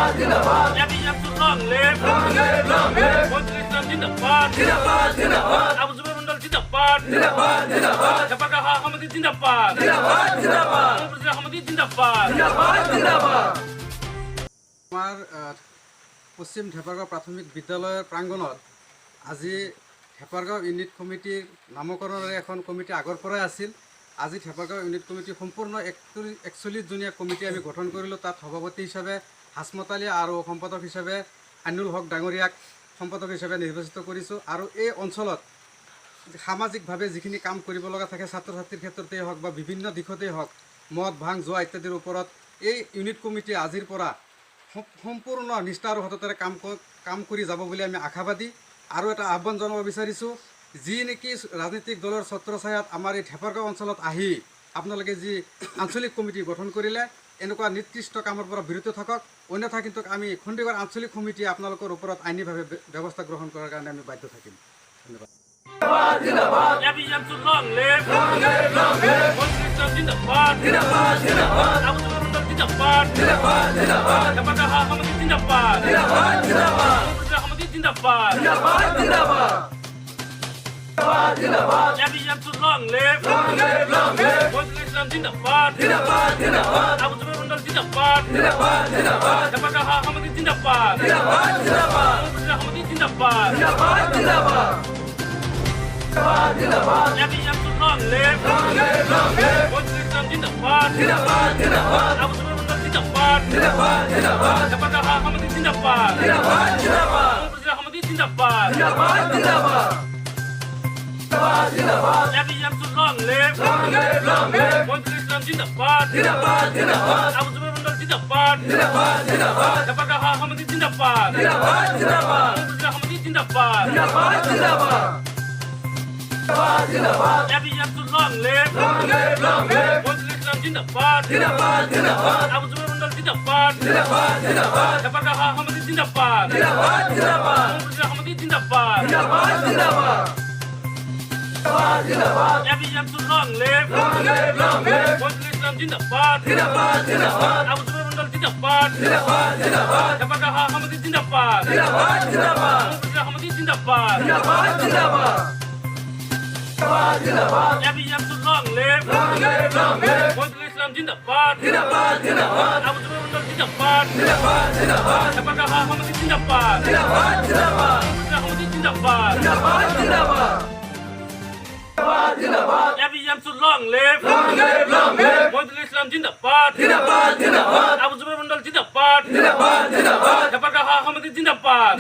Yabi Yamsul long live, Wajul Islam Zindabad, Abu Zubair Mandal Zindabad, Jafar Ahmadi Zindabad, Mufti Ahmadi Zindabad. আমার পশ্চিম ঢেপাৰগাঁও প্ৰাথমিক বিদ্যালয়ৰ প্ৰাংগণত আজি ঢেপাৰগাঁও unit কমিটিৰ নামকৰণেৰে এখন কমিটি আগৰ পৰাই আছিল। আজি ঢেপাৰগাঁও ইউনিট কমিটি সম্পূৰ্ণ 41জনীয়া কমিটি আমি গঠন কৰিলোঁ। তাত সভাপতি হিচাপে হাসমত আলী আৰু সম্পাদক হিচাপে আইনুল হক ডাঙৰীয়াক সম্পাদক হিচাপে নিৰ্বাচিত কৰিছোঁ। আৰু এই অঞ্চলত সামাজিকভাৱে যিখিনি কাম কৰিব লগা থাকে, ছাত্ৰ ছাত্ৰীৰ ক্ষেত্ৰতেই হওক বা বিভিন্ন দিশতেই হওক, মদ ভাং যোৱা ইত্যাদিৰ ওপৰত এই ইউনিট কমিটি আজিৰ পৰা সম্পূৰ্ণ নিষ্ঠা আৰু সততাৰে কাম কৰি যাব বুলি আমি আশাবাদী। আৰু এটা আহ্বান জনাব বিচাৰিছোঁ, যি নেকি ৰাজনৈতিক দলৰ ছত্ৰছায়াত আমাৰ এই ঢেপাৰগাঁও অঞ্চলত আহি আপোনালোকে যি আঞ্চলিক কমিটি গঠন কৰিলে, এনেকুৱা নিকৃষ্ট কামৰ পৰা বিৰত থাকক, অন্যথা কিন্তু আমি খণ্ডিগড় আঞ্চলিক সমিতিয়ে আপোনালোকৰ ওপৰত আইনীভাৱে ব্যৱস্থা গ্ৰহণ কৰাৰ কাৰণে আমি বাধ্য থাকিম। ধন্যবাদ। Yabi Yamsul long live, Wajul Islam Zindabad, Abu Zubair Mandal Zindabad, Jafar Ahmadi Zindabad, Mufti Ahmadi Zindabad. Yabi Yamsul long live, Wajul Islam Zindabad, Abu Zubair Mandal Zindabad, Jafar Ahmadi Zindabad, Mufti Ahmadi Zindabad. Yabi Yamsul long live, Wajul Islam Zindabad, Abu Zubair Mandal Zindabad, Jafar Ahmadi Zindabad, Mufti Ahmadi Zindabad. Yabi Yamsul long live, Wajul Islam Zindabad, Abu Zubair Mandal Zindabad, Jafar Ahmadi Zindabad, Mufti Ahmadi Zindabad. Yabi Yamsul long live, Wajul Islam Zindabad, Abu Zubair Mandal Zindabad, Jafar Ahmadi Zindabad, Mufti Ahmadi Zindabad. Yabi Yamsul long live, Wajul Islam Zindabad, Abu Zubair Mandal Zindabad, Jafar Ahmadi Zindabad, Mufti Ahmadi Zindabad. Yabi Yamsul long live, Wajul Islam Zindabad, Abu Zubair Mandal Zindabad, Jafar Ahmadi Zindabad, Mufti Ahmadi Zindabad. Yabi Yamsul long live, Wajul Islam Zindabad, Abu Zubair Mandal Zindabad, Jafar Ahmadi Zindabad,